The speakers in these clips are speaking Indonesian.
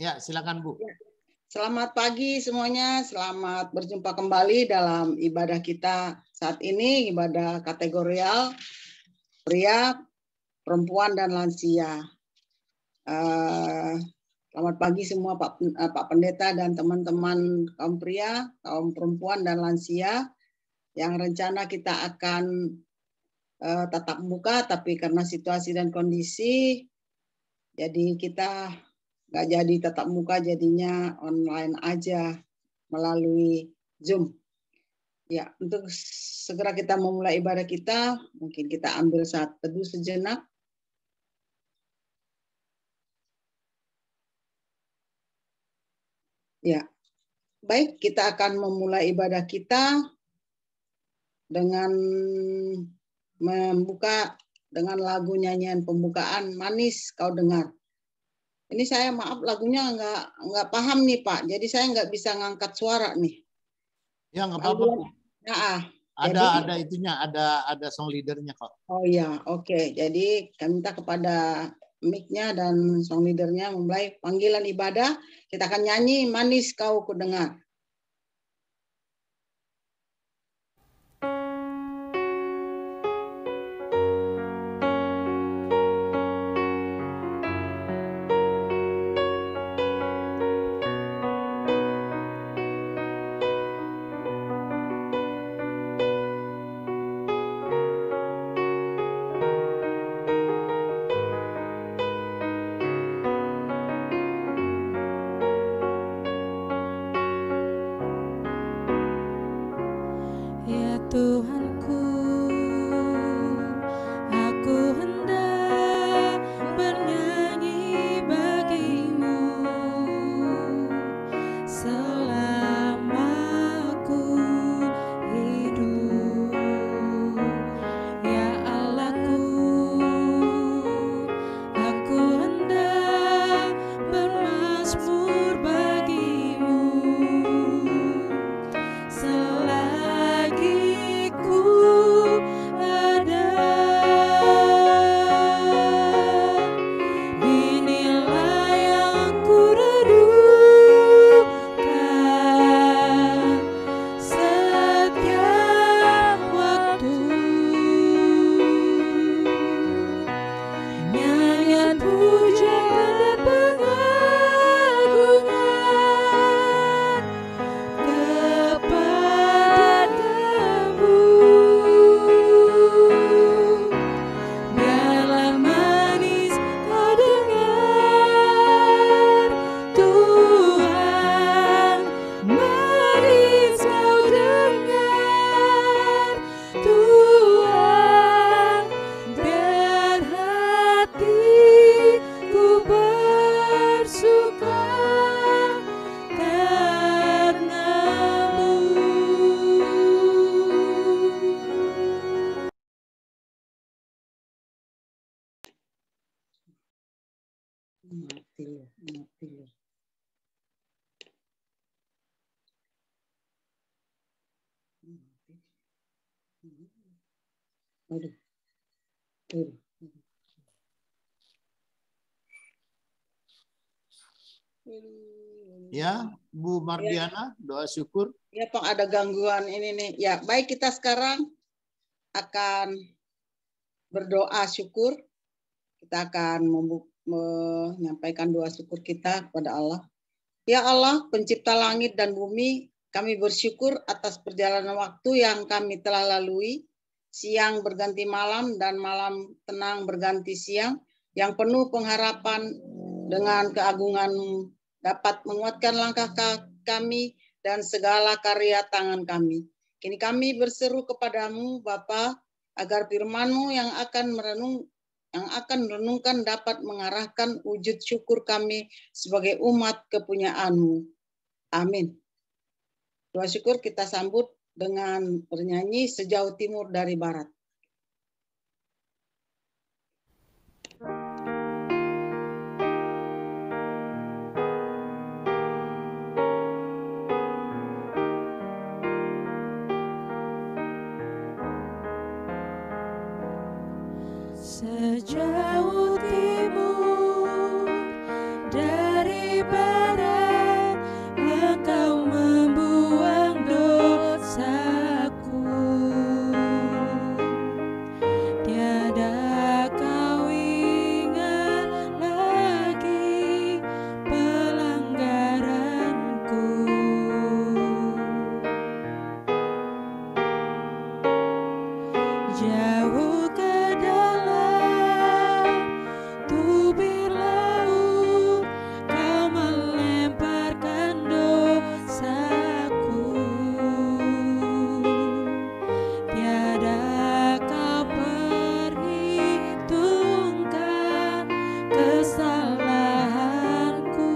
Ya, silakan Bu. Selamat pagi semuanya, selamat berjumpa kembali dalam ibadah kita saat ini, ibadah kategorial pria, perempuan, dan lansia. Selamat pagi semua Pak Pendeta dan teman-teman kaum pria, kaum perempuan, dan lansia yang rencana kita akan tatap muka, tapi karena situasi dan kondisi, jadi kita nggak jadi tatap muka, jadinya online aja melalui Zoom. Ya, untuk segera kita memulai ibadah kita, mungkin kita ambil saat teduh sejenak. Ya, baik, kita akan memulai ibadah kita dengan membuka dengan lagu nyanyian pembukaan Manis Kau Dengar. Ini saya maaf lagunya nggak paham nih Pak, jadi saya nggak bisa ngangkat suara nih. Ya nggak apa-apa Bu. Nah, ada itunya, ada song leadernya kok. Oh ya, oke. Jadi kami minta kepada mic-nya dan song leader-nya memulai panggilan ibadah. Kita akan nyanyi Manis Kau Kudengar. Ya, Bu Mardiana, doa syukur. Ya Pak, ada gangguan ini nih. Ya, baik, kita sekarang akan berdoa syukur. Kita akan menyampaikan doa syukur kita kepada Allah. Ya Allah, pencipta langit dan bumi, kami bersyukur atas perjalanan waktu yang kami telah lalui. Siang berganti malam dan malam tenang berganti siang, yang penuh pengharapan dengan keagungan-Mu dapat menguatkan langkah kami dan segala karya tangan kami. Kini kami berseru kepadamu, Bapa, agar firman-Mu yang akan merenungkan dapat mengarahkan wujud syukur kami sebagai umat kepunyaan-Mu. Amin. Doa syukur kita sambut dengan bernyanyi Sejauh Timur dari Barat. Sejauh timur dari barat. jauh ke dalam tubir laut, kau melemparkan dosaku. Tiada kau perhitungkan kesalahanku.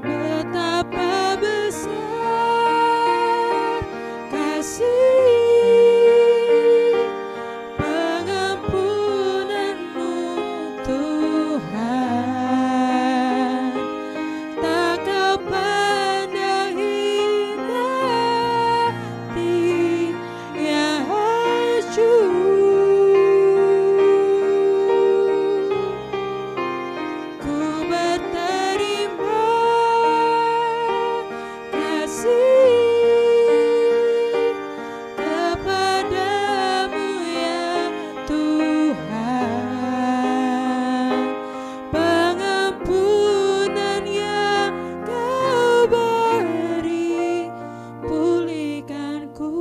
Betapa besar kasih pengampunanmu, Tuhan. Tak kau pandang hina hati yang hancur. Ku berterima kasih kepadamu ya Tuhan. Pengampunan yang kau beri, pulihkanku.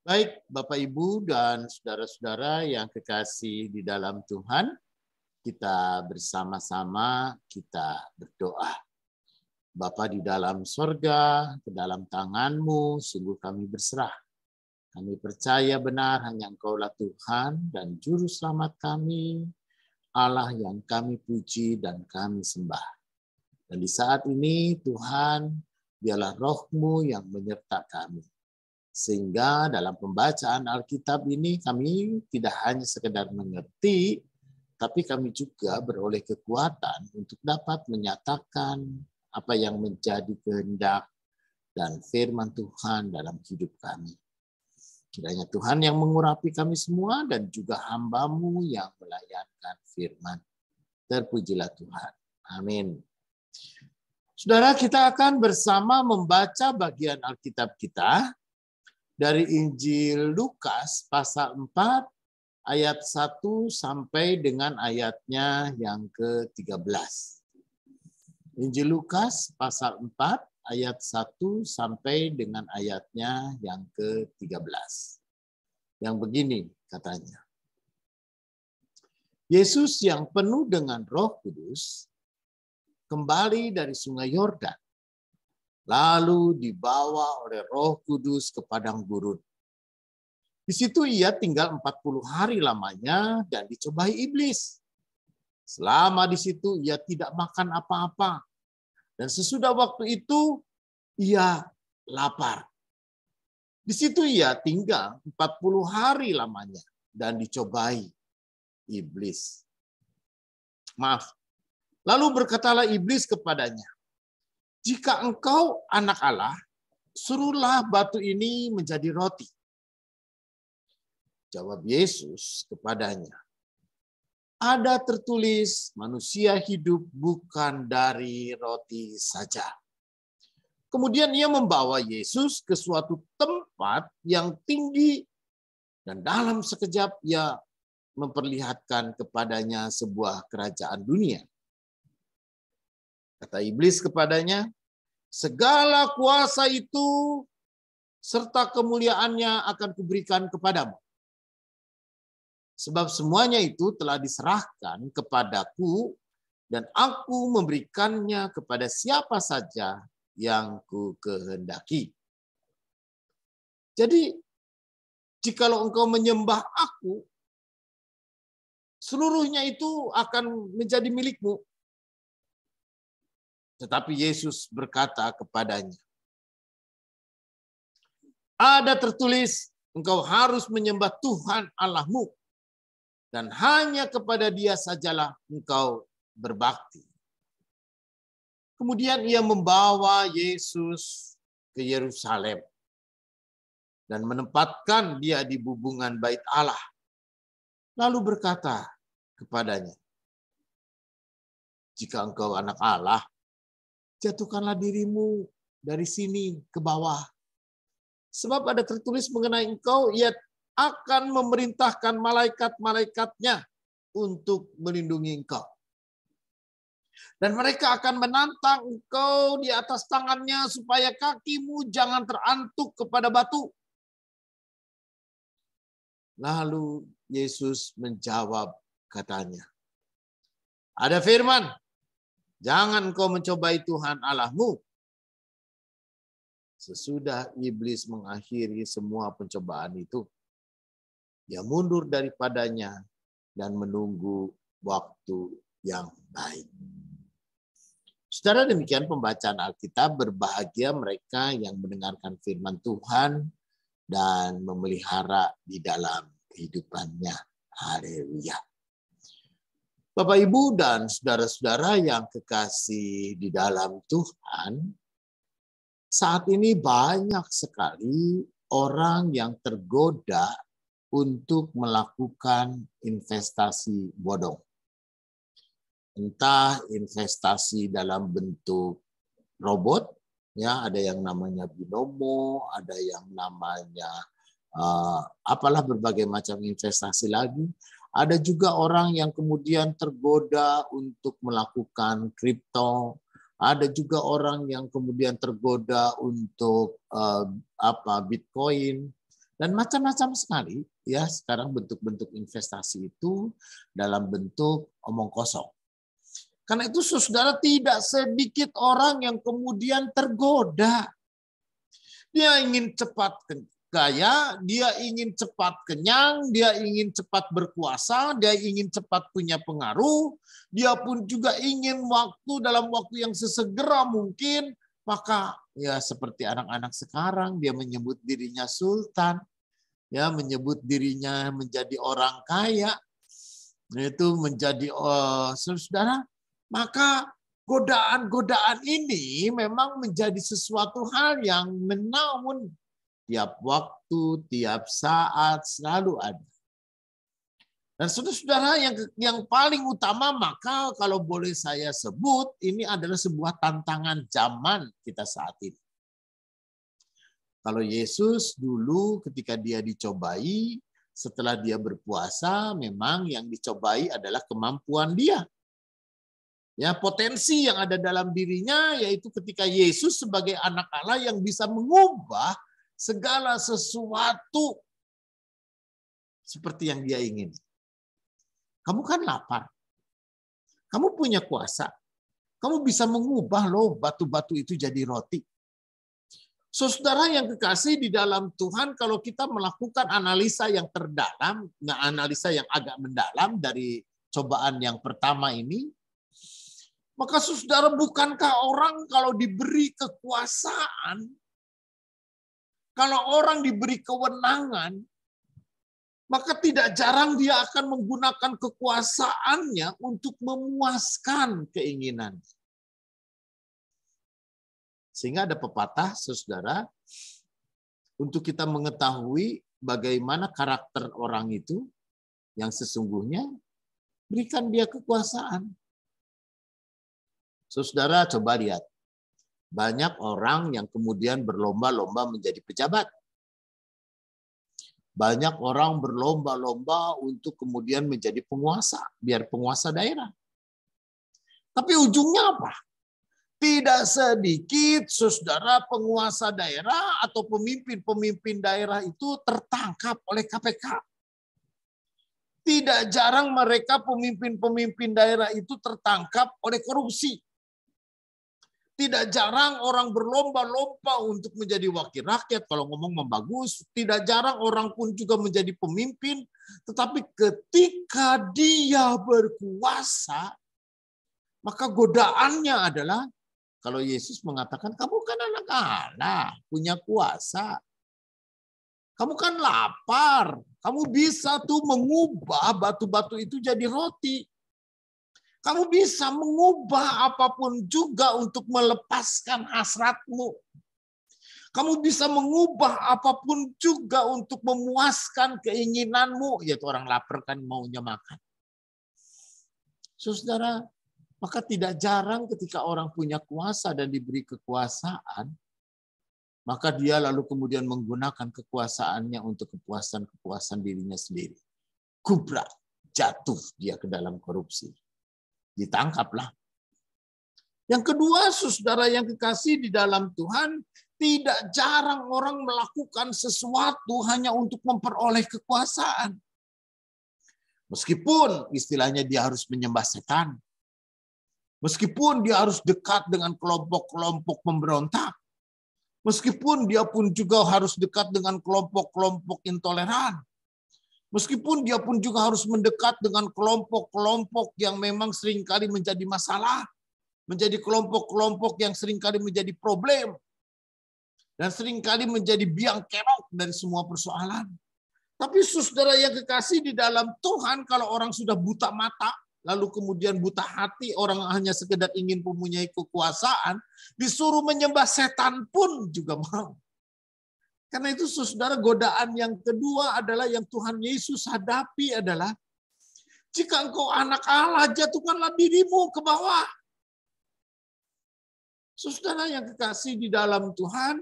Baik, Bapak, Ibu, dan saudara-saudara yang kekasih di dalam Tuhan, kita bersama-sama kita berdoa. Bapa di dalam sorga, ke dalam tangan-Mu, sungguh kami berserah. Kami percaya benar hanya Engkaulah Tuhan dan Juru Selamat kami, Allah yang kami puji dan kami sembah. Dan di saat ini, Tuhan, biarlah Roh-Mu yang menyertai kami. Sehingga dalam pembacaan Alkitab ini kami tidak hanya sekedar mengerti, tapi kami juga beroleh kekuatan untuk dapat menyatakan apa yang menjadi kehendak dan firman Tuhan dalam hidup kami. Kiranya Tuhan yang mengurapi kami semua dan juga hamba-Mu yang melayankan firman. Terpujilah Tuhan. Amin. Saudara, kita akan bersama membaca bagian Alkitab kita dari Injil Lukas pasal 4 ayat 1 sampai dengan ayatnya yang ke-13. Injil Lukas pasal 4 ayat 1 sampai dengan ayatnya yang ke-13. Yang begini katanya. Yesus yang penuh dengan Roh Kudus kembali dari Sungai Yordan, lalu dibawa oleh Roh Kudus ke padang gurun. Di situ ia tinggal 40 hari lamanya dan dicobai iblis. Selama di situ ia tidak makan apa-apa. Dan sesudah waktu itu ia lapar. Di situ ia tinggal 40 hari lamanya dan dicobai iblis. Lalu berkatalah iblis kepadanya, "Jika engkau anak Allah, suruhlah batu ini menjadi roti." Jawab Yesus kepadanya, "Ada tertulis, manusia hidup bukan dari roti saja." Kemudian ia membawa Yesus ke suatu tempat yang tinggi dan dalam sekejap ia memperlihatkan kepadanya sebuah kerajaan dunia. Kata iblis kepadanya, "Segala kuasa itu serta kemuliaannya akan kuberikan kepadamu. Sebab semuanya itu telah diserahkan kepadaku dan aku memberikannya kepada siapa saja yang ku kehendaki. Jadi, jikalau engkau menyembah aku, seluruhnya itu akan menjadi milikmu." Tetapi Yesus berkata kepadanya, "Ada tertulis, engkau harus menyembah Tuhan Allahmu, dan hanya kepada Dia sajalah engkau berbakti." Kemudian ia membawa Yesus ke Yerusalem dan menempatkan dia di bubungan bait Allah. Lalu berkata kepadanya, "Jika engkau anak Allah, jatuhkanlah dirimu dari sini ke bawah. Sebab ada tertulis mengenai engkau, ia akan memerintahkan malaikat-malaikatnya untuk melindungi engkau. Dan mereka akan menantang engkau di atas tangannya supaya kakimu jangan terantuk kepada batu. Lalu Yesus menjawab katanya, ada firman, jangan kau mencobai Tuhan Allahmu. Sesudah iblis mengakhiri semua pencobaan itu, dia mundur daripadanya dan menunggu waktu yang baik. Saudara, demikian pembacaan Alkitab. Berbahagia mereka yang mendengarkan firman Tuhan dan memelihara di dalam kehidupannya. Haleluya. Bapak, Ibu, dan saudara-saudara yang kekasih di dalam Tuhan, saat ini banyak sekali orang yang tergoda untuk melakukan investasi bodong. Entah investasi dalam bentuk robot, ya, ada yang namanya binomo, ada yang namanya apalah berbagai macam investasi lagi. Ada juga orang yang kemudian tergoda untuk melakukan kripto. Ada juga orang yang kemudian tergoda untuk Bitcoin dan macam-macam sekali, ya, sekarang bentuk-bentuk investasi itu dalam bentuk omong kosong. Karena itu saudara, tidak sedikit orang yang kemudian tergoda. Dia ingin cepat kaya, dia ingin cepat kenyang, dia ingin cepat berkuasa, dia ingin cepat punya pengaruh, dia pun juga ingin dalam waktu yang sesegera mungkin. Maka ya seperti anak-anak sekarang, dia menyebut dirinya sultan, ya, menyebut dirinya menjadi orang kaya, itu menjadi saudara. Maka godaan-godaan ini memang menjadi sesuatu hal yang menaun. Tiap waktu, tiap saat selalu ada. Dan saudara-saudara, yang paling utama, maka kalau boleh saya sebut, ini adalah sebuah tantangan zaman kita saat ini. Kalau Yesus dulu ketika dia dicobai, setelah dia berpuasa, memang yang dicobai adalah kemampuan dia. Ya, potensi yang ada dalam dirinya, yaitu ketika Yesus sebagai anak Allah yang bisa mengubah segala sesuatu seperti yang dia ingin. Kamu kan lapar. Kamu punya kuasa. Kamu bisa mengubah loh batu-batu itu jadi roti. Saudara yang kekasih di dalam Tuhan, kalau kita melakukan analisa yang terdalam, analisa yang agak mendalam dari cobaan yang pertama ini, maka saudara, bukankah orang kalau diberi kekuasaan, kalau orang diberi kewenangan, maka tidak jarang dia akan menggunakan kekuasaannya untuk memuaskan keinginan. Sehingga ada pepatah, saudara, untuk kita mengetahui bagaimana karakter orang itu yang sesungguhnya, berikan dia kekuasaan. Saudara, coba lihat. Banyak orang yang kemudian berlomba-lomba menjadi pejabat. Banyak orang berlomba-lomba untuk kemudian menjadi penguasa, biar penguasa daerah. Tapi ujungnya apa? Tidak sedikit saudara penguasa daerah atau pemimpin-pemimpin daerah itu tertangkap oleh KPK. Tidak jarang mereka pemimpin-pemimpin daerah itu tertangkap oleh korupsi. Tidak jarang orang berlomba-lomba untuk menjadi wakil rakyat. Kalau ngomong bagus, tidak jarang orang pun juga menjadi pemimpin. Tetapi ketika dia berkuasa, maka godaannya adalah, kalau Yesus mengatakan, kamu kan anak Allah, punya kuasa. Kamu kan lapar. Kamu bisa tuh mengubah batu-batu itu jadi roti. Kamu bisa mengubah apapun juga untuk melepaskan hasratmu. Kamu bisa mengubah apapun juga untuk memuaskan keinginanmu. Yaitu orang lapar kan maunya makan. Saudara, maka tidak jarang ketika orang punya kuasa dan diberi kekuasaan, maka dia lalu kemudian menggunakan kekuasaannya untuk kepuasan dirinya sendiri. Kubrak, jatuh dia ke dalam korupsi. Ditangkaplah. Yang kedua, saudara yang kekasih di dalam Tuhan, tidak jarang orang melakukan sesuatu hanya untuk memperoleh kekuasaan. Meskipun istilahnya dia harus menyembah setan. Meskipun dia harus dekat dengan kelompok-kelompok pemberontak. Meskipun dia pun juga harus dekat dengan kelompok-kelompok intoleran. Meskipun dia pun juga harus mendekat dengan kelompok-kelompok yang memang seringkali menjadi masalah. Menjadi kelompok-kelompok yang seringkali menjadi problem. Dan seringkali menjadi biang kerok dari semua persoalan. Tapi saudara yang kekasih di dalam Tuhan, kalau orang sudah buta mata, lalu kemudian buta hati, orang hanya sekedar ingin mempunyai kekuasaan, disuruh menyembah setan pun juga mau. Karena itu saudara, godaan yang kedua adalah yang Tuhan Yesus hadapi adalah, jika engkau anak Allah, jatuhkanlah dirimu ke bawah. Saudara yang kekasih di dalam Tuhan,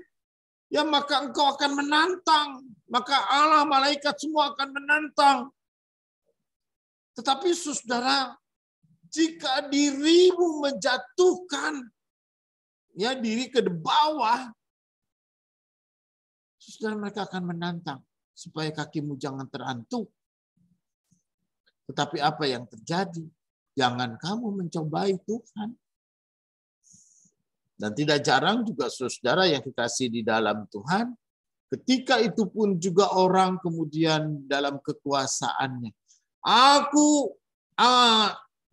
ya maka engkau akan menantang. Maka Allah, malaikat semua akan menantang. Tetapi saudara, jika dirimu menjatuhkan ya diri ke bawah, saudara, mereka akan menantang supaya kakimu jangan terantuk. Tetapi apa yang terjadi? Jangan kamu mencobai Tuhan. Dan tidak jarang juga saudara yang kekasih di dalam Tuhan, ketika itu pun juga orang kemudian dalam kekuasaannya,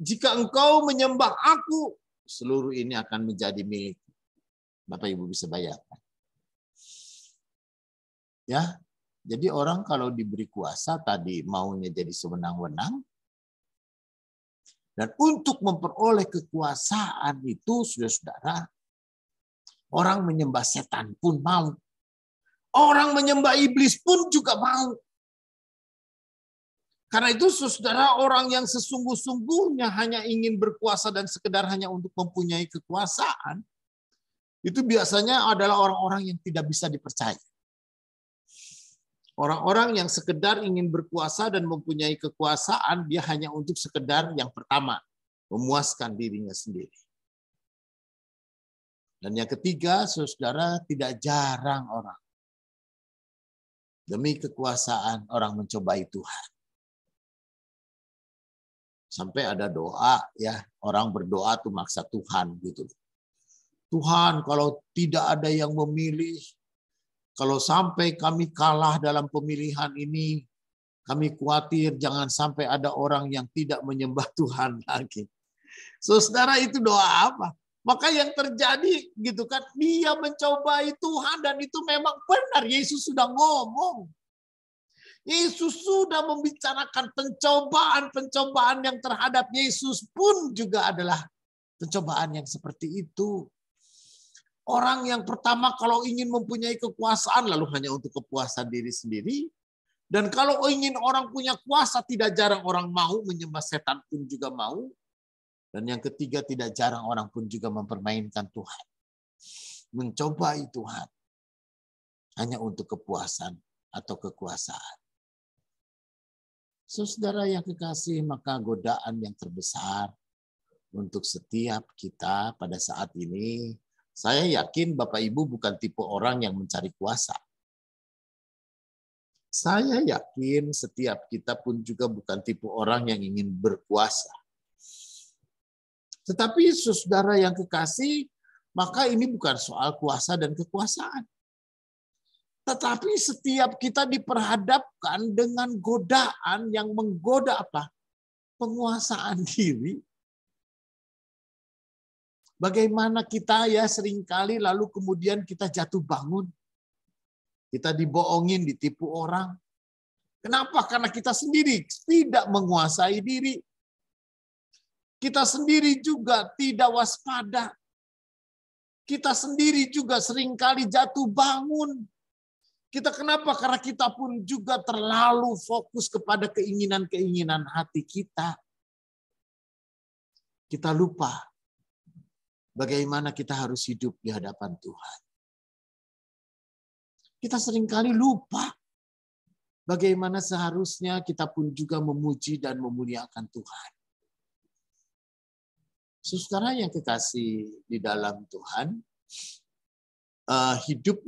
jika engkau menyembah aku, seluruh ini akan menjadi milik. Bapak Ibu bisa bayangkan. Ya, jadi orang kalau diberi kuasa tadi maunya jadi sewenang-wenang. Dan untuk memperoleh kekuasaan itu, saudara-saudara, orang menyembah setan pun mau. Orang menyembah iblis pun juga mau. Karena itu saudara, orang yang sesungguh-sungguhnya hanya ingin berkuasa dan sekedar hanya untuk mempunyai kekuasaan, itu biasanya adalah orang-orang yang tidak bisa dipercaya. Orang-orang yang sekedar ingin berkuasa dan mempunyai kekuasaan, dia hanya untuk sekedar yang pertama, memuaskan dirinya sendiri. Dan yang ketiga, saudara, tidak jarang orang demi kekuasaan orang mencobai Tuhan. Sampai ada doa, ya orang berdoa tuh maksa Tuhan gitu. Tuhan, kalau tidak ada yang memilih, kalau sampai kami kalah dalam pemilihan ini, kami khawatir jangan sampai ada orang yang tidak menyembah Tuhan lagi. Saudara, itu doa apa? Maka yang terjadi gitu kan, dia mencobai Tuhan dan itu memang benar. Yesus sudah ngomong. Yesus sudah membicarakan pencobaan yang terhadap Yesus pun juga adalah pencobaan yang seperti itu. Orang yang pertama kalau ingin mempunyai kekuasaan lalu hanya untuk kepuasan diri sendiri. Dan kalau ingin orang punya kuasa, tidak jarang orang mau, menyembah setan pun juga mau. Dan yang ketiga, tidak jarang orang pun juga mempermainkan Tuhan. Mencobai Tuhan hanya untuk kepuasan atau kekuasaan. Saudara yang kekasih, maka godaan yang terbesar untuk setiap kita pada saat ini, saya yakin Bapak Ibu bukan tipe orang yang mencari kuasa. Saya yakin setiap kita pun juga bukan tipe orang yang ingin berkuasa. Tetapi saudara yang kekasih, maka ini bukan soal kuasa dan kekuasaan. Tetapi setiap kita diperhadapkan dengan godaan yang menggoda apa? Penguasaan diri. Bagaimana kita ya seringkali lalu kemudian kita jatuh bangun. Kita dibohongin, ditipu orang. Kenapa? Karena kita sendiri tidak menguasai diri. Kita sendiri juga tidak waspada. Kita sendiri juga seringkali jatuh bangun. Kita kenapa? Karena kita pun juga terlalu fokus kepada keinginan-keinginan hati kita. Kita lupa bagaimana kita harus hidup di hadapan Tuhan. Kita seringkali lupa bagaimana seharusnya kita pun juga memuji dan memuliakan Tuhan. Saudara yang kekasih di dalam Tuhan, hidup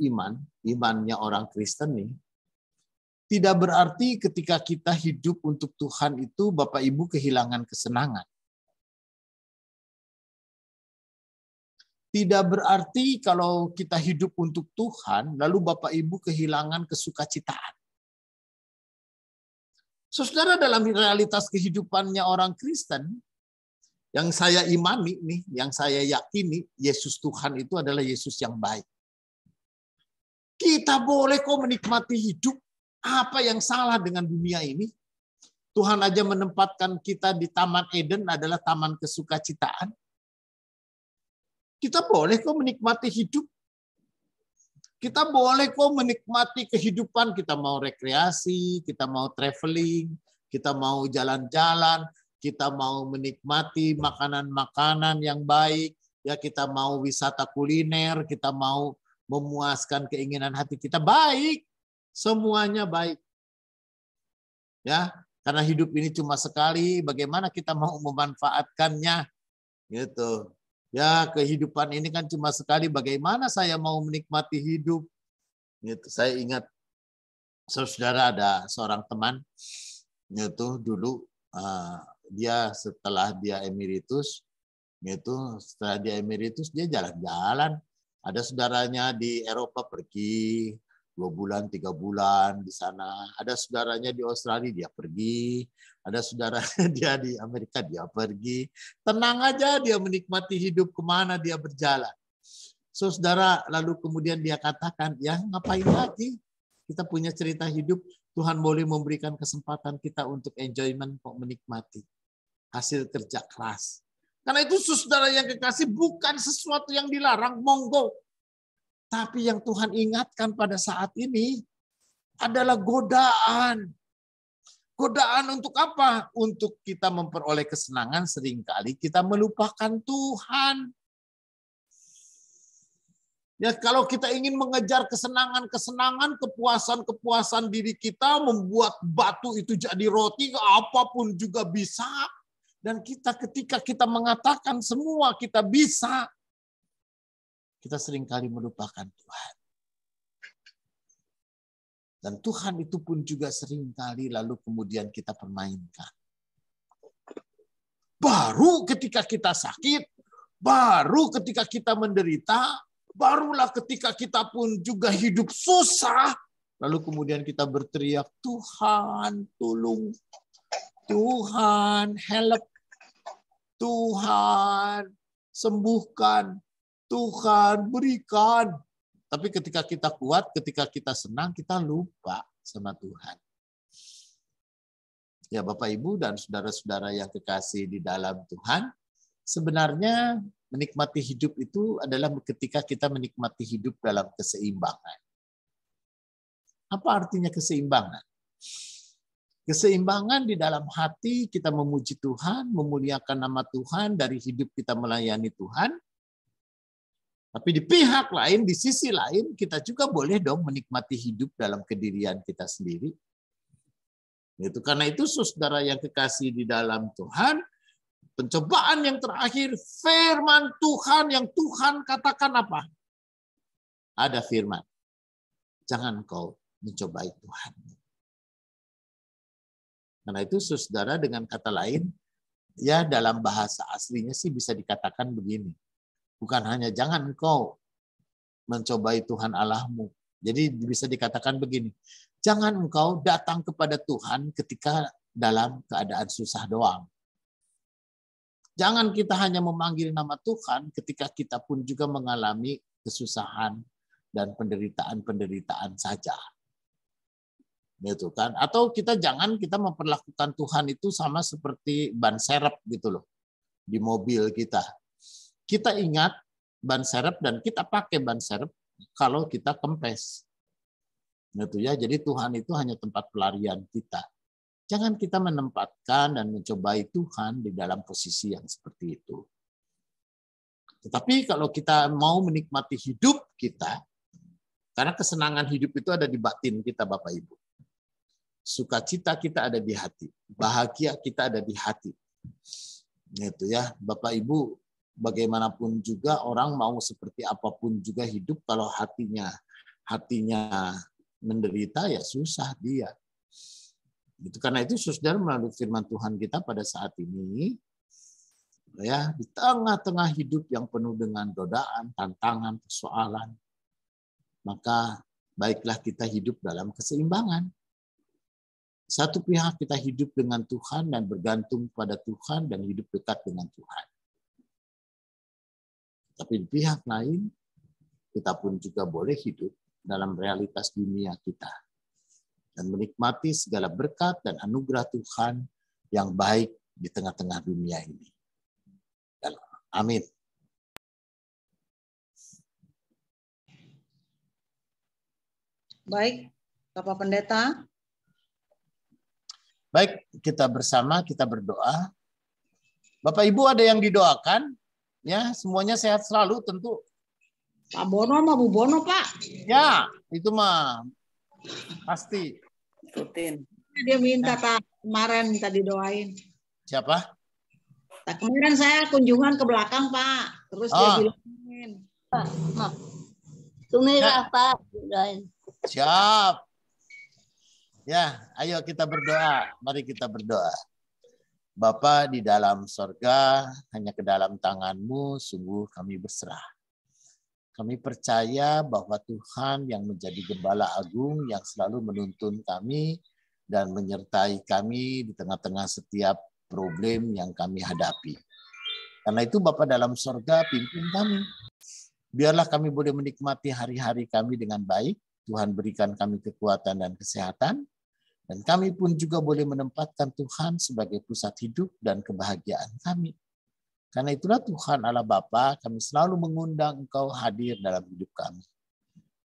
imannya orang Kristen nih, tidak berarti ketika kita hidup untuk Tuhan itu Bapak Ibu kehilangan kesenangan. Tidak berarti kalau kita hidup untuk Tuhan, lalu Bapak Ibu kehilangan kesukacitaan. Saudara, dalam realitas kehidupannya orang Kristen, yang saya imani nih, yang saya yakini, Yesus Tuhan itu adalah Yesus yang baik. Kita boleh kok menikmati hidup. Apa yang salah dengan dunia ini? Tuhan aja menempatkan kita di Taman Eden adalah taman kesukacitaan. Kita boleh kok menikmati hidup. Kita boleh kok menikmati kehidupan. Kita mau rekreasi, kita mau traveling, kita mau jalan-jalan, kita mau menikmati makanan-makanan yang baik, ya kita mau wisata kuliner, kita mau memuaskan keinginan hati kita, baik. Semuanya baik. Ya, karena hidup ini cuma sekali, bagaimana kita mau memanfaatkannya? Gitu. Ya, kehidupan ini kan cuma sekali, bagaimana saya mau menikmati hidup? Gitu. Saya ingat saudara ada seorang teman itu dulu dia setelah dia emeritus dia jalan-jalan. Ada saudaranya di Eropa pergi 2 bulan, 3 bulan di sana. Ada saudaranya di Australia dia pergi. Ada saudaranya dia di Amerika dia pergi. Tenang aja dia menikmati hidup kemana dia berjalan. Saudara, lalu kemudian dia katakan, ya ngapain lagi? Kita punya cerita hidup. Tuhan boleh memberikan kesempatan kita untuk enjoyment, kok menikmati hasil kerja keras. Karena itu saudara yang kekasih bukan sesuatu yang dilarang, monggo. Tapi yang Tuhan ingatkan pada saat ini adalah godaan. Godaan untuk apa? Untuk kita memperoleh kesenangan, seringkali kita melupakan Tuhan. Ya, kalau kita ingin mengejar kesenangan-kesenangan, kepuasan-kepuasan diri kita, membuat batu itu jadi roti, apapun juga bisa. Dan ketika kita mengatakan semua kita bisa, kita seringkali melupakan Tuhan. Dan Tuhan itu pun juga seringkali lalu kemudian kita permainkan. Baru ketika kita sakit, baru ketika kita menderita, barulah ketika kita pun juga hidup susah, lalu kemudian kita berteriak, Tuhan tolong, Tuhan help, Tuhan sembuhkan, Tuhan berikan. Tapi ketika kita kuat, ketika kita senang, kita lupa sama Tuhan. Ya Bapak Ibu dan saudara-saudara yang kekasih di dalam Tuhan, sebenarnya menikmati hidup itu adalah ketika kita menikmati hidup dalam keseimbangan. Apa artinya keseimbangan? Keseimbangan di dalam hati kita memuji Tuhan, memuliakan nama Tuhan, dari hidup kita melayani Tuhan. Tapi di pihak lain, di sisi lain, kita juga boleh dong menikmati hidup dalam kedirian kita sendiri. Itu karena itu saudara yang kekasih di dalam Tuhan, pencobaan yang terakhir, firman Tuhan yang Tuhan katakan apa? Ada firman. Jangan kau mencobai Tuhan. Karena itu saudara dengan kata lain, ya dalam bahasa aslinya sih bisa dikatakan begini. Bukan hanya jangan engkau mencobai Tuhan Allahmu. Jadi bisa dikatakan begini. Jangan engkau datang kepada Tuhan ketika dalam keadaan susah doang. Jangan kita hanya memanggil nama Tuhan ketika kita pun juga mengalami kesusahan dan penderitaan-penderitaan saja. Gitu kan? Atau kita memperlakukan Tuhan itu sama seperti ban serep gitu loh di mobil kita. Kita ingat ban serep dan kita pakai ban serep kalau kita kempes. Gitu ya. Jadi Tuhan itu hanya tempat pelarian kita. Jangan kita menempatkan dan mencobai Tuhan di dalam posisi yang seperti itu. Tetapi kalau kita mau menikmati hidup kita, Karena kesenangan hidup itu ada di batin kita, Bapak Ibu. Sukacita kita ada di hati. Bahagia kita ada di hati. Gitu ya, Bapak Ibu, bagaimanapun juga orang mau seperti apapun juga hidup, kalau hatinya menderita ya susah dia. Gitu. Karena itu saudara, melalui firman Tuhan kita pada saat ini, ya, di tengah-tengah hidup yang penuh dengan godaan, tantangan, persoalan, maka baiklah kita hidup dalam keseimbangan. Satu pihak kita hidup dengan Tuhan dan bergantung pada Tuhan dan hidup dekat dengan Tuhan. Tapi di pihak lain, kita pun juga boleh hidup dalam realitas dunia kita dan menikmati segala berkat dan anugerah Tuhan yang baik di tengah-tengah dunia ini. Amin. Baik, Bapak Pendeta. Baik, kita bersama, kita berdoa. Bapak Ibu ada yang didoakan? Ya, semuanya sehat selalu tentu. Pak Bono sama Bu Bono, Pak. Ya, itu mah pasti. Rutin. Dia minta kemarin minta didoain. Siapa? Kemarin saya kunjungan ke belakang, Pak. Terus dia bilangin. Pak, Tumirah, Pak. Siap. Ya, ayo kita berdoa. Mari kita berdoa. Bapa di dalam sorga, hanya ke dalam tangan-Mu sungguh kami berserah. Kami percaya bahwa Tuhan yang menjadi Gembala Agung yang selalu menuntun kami dan menyertai kami di tengah-tengah setiap problem yang kami hadapi. Karena itu Bapa dalam sorga, pimpin kami. Biarlah kami boleh menikmati hari-hari kami dengan baik. Tuhan berikan kami kekuatan dan kesehatan. Dan kami pun juga boleh menempatkan Tuhan sebagai pusat hidup dan kebahagiaan kami. Karena itulah Tuhan Allah Bapa, kami selalu mengundang Engkau hadir dalam hidup kami.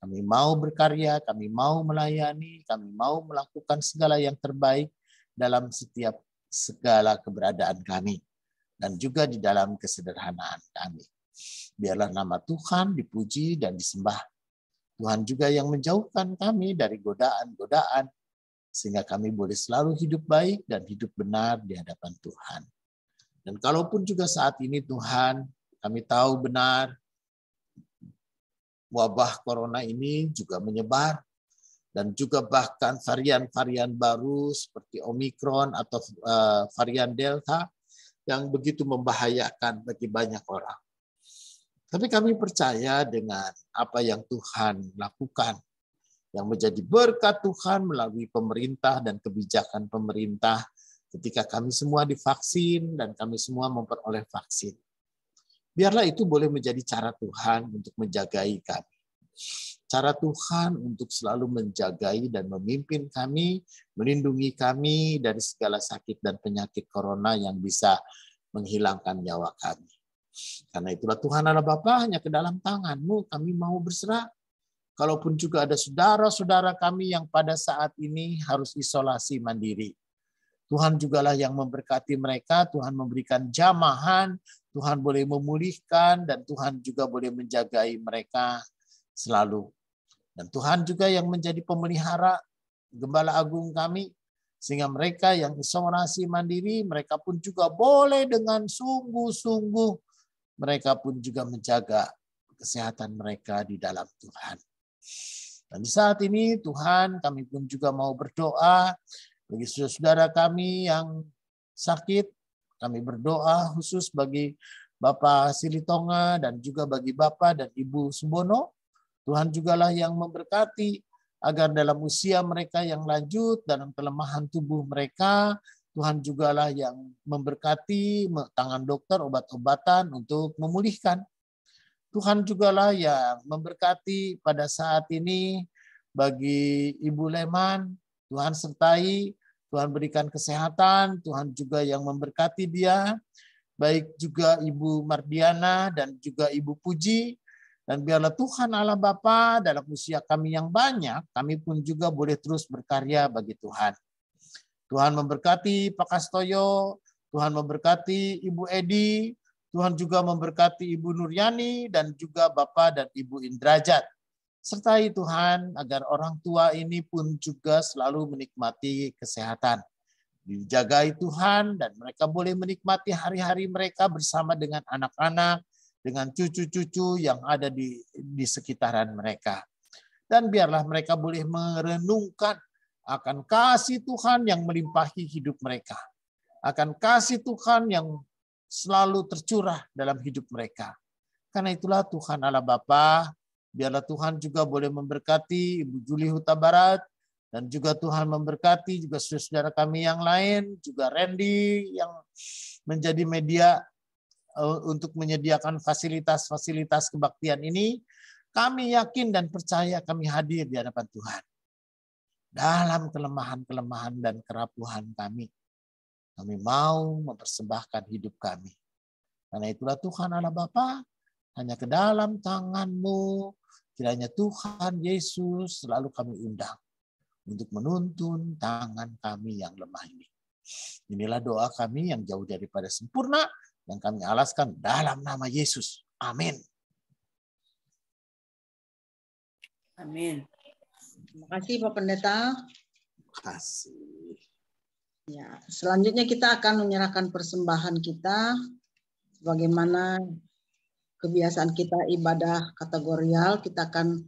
Kami mau berkarya, kami mau melayani, kami mau melakukan segala yang terbaik dalam setiap segala keberadaan kami. Dan juga di dalam kesederhanaan kami. Biarlah nama Tuhan dipuji dan disembah. Tuhan juga yang menjauhkan kami dari godaan-godaan, sehingga kami boleh selalu hidup baik dan hidup benar di hadapan Tuhan. Dan kalaupun juga saat ini Tuhan, kami tahu benar wabah corona ini juga menyebar, dan juga bahkan varian-varian baru seperti Omikron atau varian Delta yang begitu membahayakan bagi banyak orang. Tapi kami percaya dengan apa yang Tuhan lakukan, yang menjadi berkat Tuhan melalui pemerintah dan kebijakan pemerintah ketika kami semua divaksin dan kami semua memperoleh vaksin. Biarlah itu boleh menjadi cara Tuhan untuk menjagai kami. Cara Tuhan untuk selalu menjagai dan memimpin kami, melindungi kami dari segala sakit dan penyakit corona yang bisa menghilangkan nyawa kami. Karena itulah Tuhan Allah Bapa, hanya ke dalam tangan-Mu kami mau berserah. Kalaupun juga ada saudara-saudara kami yang pada saat ini harus isolasi mandiri, Tuhan jugalah yang memberkati mereka, Tuhan memberikan jamahan, Tuhan boleh memulihkan, dan Tuhan juga boleh menjagai mereka selalu. Dan Tuhan juga yang menjadi pemelihara Gembala Agung kami, sehingga mereka yang isolasi mandiri, mereka pun juga boleh dengan sungguh-sungguh, mereka pun juga menjaga kesehatan mereka di dalam Tuhan. Dan di saat ini Tuhan, kami pun juga mau berdoa bagi saudara kami yang sakit. Kami berdoa khusus bagi Bapak Silitonga dan juga bagi Bapak dan Ibu Sumbono. Tuhan jugalah yang memberkati agar dalam usia mereka yang lanjut, dalam kelemahan tubuh mereka, Tuhan jugalah yang memberkati tangan dokter, obat-obatan untuk memulihkan. Tuhan jugalah yang memberkati pada saat ini bagi Ibu Leman. Tuhan sertai, Tuhan berikan kesehatan, Tuhan juga yang memberkati dia. Baik juga Ibu Mardiana dan juga Ibu Puji. Dan biarlah Tuhan Allah Bapa, dalam usia kami yang banyak, kami pun juga boleh terus berkarya bagi Tuhan. Tuhan memberkati Pak Kastoyo, Tuhan memberkati Ibu Edi, Tuhan juga memberkati Ibu Nuryani dan juga Bapak dan Ibu Indrajat. Sertai Tuhan agar orang tua ini pun juga selalu menikmati kesehatan. Dijagai Tuhan dan mereka boleh menikmati hari-hari mereka bersama dengan anak-anak, dengan cucu-cucu yang ada di sekitaran mereka. Dan biarlah mereka boleh merenungkan akan kasih Tuhan yang melimpahi hidup mereka. Akan kasih Tuhan yang selalu tercurah dalam hidup mereka. Karena itulah Tuhan Allah Bapa, biarlah Tuhan juga boleh memberkati Ibu Juli Huta Barat, dan juga Tuhan memberkati juga saudara kami yang lain, juga Randy yang menjadi media untuk menyediakan fasilitas-fasilitas kebaktian ini. Kami yakin dan percaya kami hadir di hadapan Tuhan. Dalam kelemahan-kelemahan dan kerapuhan kami mau mempersembahkan hidup kami. Karena itulah Tuhan Allah Bapa, hanya ke dalam tangan-Mu, kiranya Tuhan Yesus selalu kami undang untuk menuntun tangan kami yang lemah ini. Inilah doa kami yang jauh daripada sempurna, yang kami alaskan dalam nama Yesus. Amin. Amin. Terima kasih Pak Pendeta. Terima kasih. Ya, selanjutnya kita akan menyerahkan persembahan kita sebagaimana kebiasaan kita ibadah kategorial. Kita akan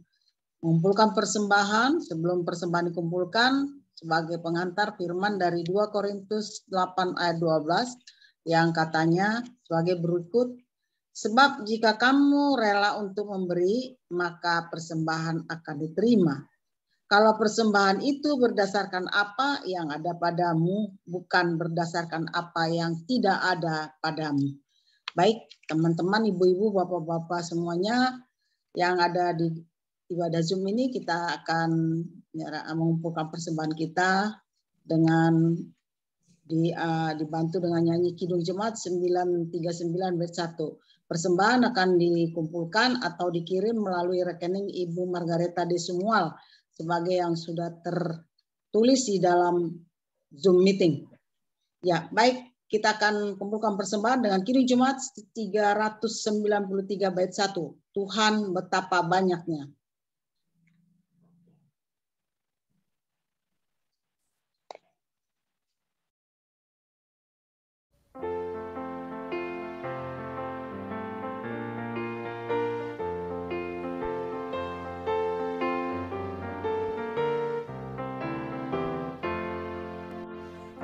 mengumpulkan persembahan. Sebelum persembahan dikumpulkan, sebagai pengantar firman dari 2 Korintus 8 ayat 12 yang katanya sebagai berikut, sebab jika kamu rela untuk memberi, maka persembahan akan diterima. Kalau persembahan itu berdasarkan apa yang ada padamu, bukan berdasarkan apa yang tidak ada padamu. Baik, teman-teman, ibu-ibu, bapak-bapak semuanya yang ada di ibadah Zoom ini, kita akan mengumpulkan persembahan kita dengan dibantu dengan nyanyi Kidung Jemaat 939 bait 1. Persembahan akan dikumpulkan atau dikirim melalui rekening Ibu Margareta de Sumual sebagai yang sudah tertulis di dalam Zoom meeting. Ya, baik, kita akan kumpulkan persembahan dengan Kidung Jemaat 393 bait 1. Tuhan betapa banyaknya.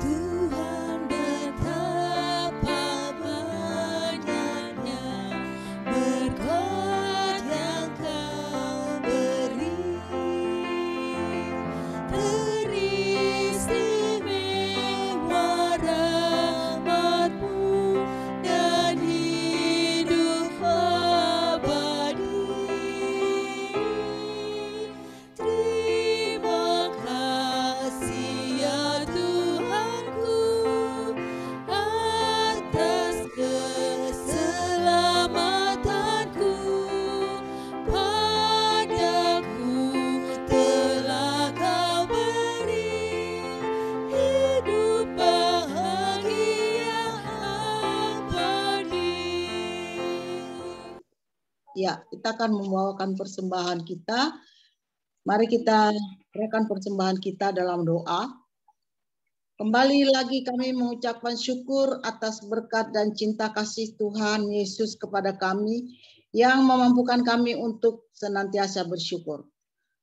Tuhan betapa banyaknya berkat yang Kau beri, teristimewa rahmat-Mu dan hidup abadi. Terima kasih ya Tuhanku atas keselamatanku, padaku telah Kau beri hidup bahagia abadi. Ya, kita akan membawakan persembahan kita. Mari kita serahkan persembahan kita dalam doa. Kembali lagi kami mengucapkan syukur atas berkat dan cinta kasih Tuhan Yesus kepada kami yang memampukan kami untuk senantiasa bersyukur.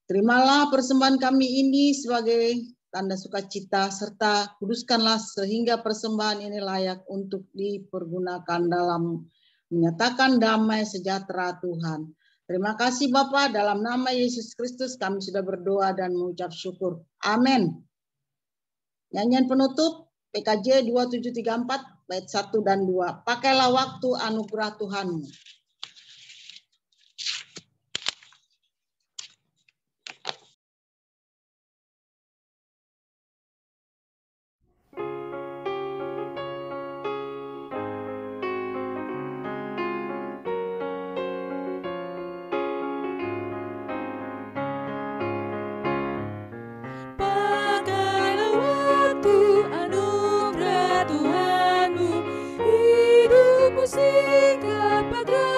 Terimalah persembahan kami ini sebagai tanda sukacita serta kuduskanlah sehingga persembahan ini layak untuk dipergunakan dalam menyatakan damai sejahtera Tuhan. Terima kasih Bapa, dalam nama Yesus Kristus kami sudah berdoa dan mengucap syukur. Amin. Nyanyian penutup PKJ 2734 bait 1 dan 2. Pakailah waktu anugerah Tuhanmu. Pakailah waktu anugerah Tuhanmu, hidupmu singkat bagai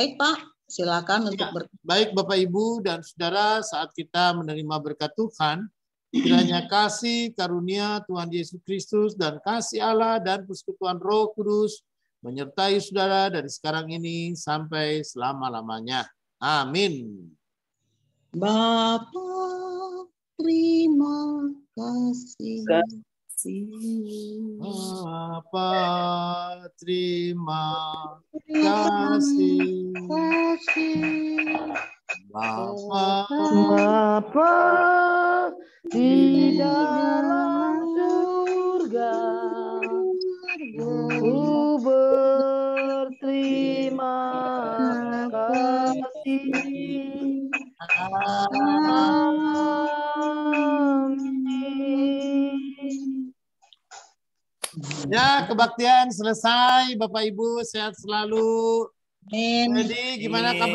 Baik Pak, silakan untuk Baik Bapak Ibu dan Saudara, saat kita menerima berkat Tuhan, kiranya kasih karunia Tuhan Yesus Kristus dan kasih Allah dan persekutuan Roh Kudus menyertai saudara dari sekarang ini sampai selama-lamanya. Amin. Bapa, terima kasih. Bapa, terima kasih. Bapa di dalam surga, ku berterima kasih. Amin. Ya, kebaktian selesai. Bapak Ibu sehat selalu. Amin. Jadi gimana kabar?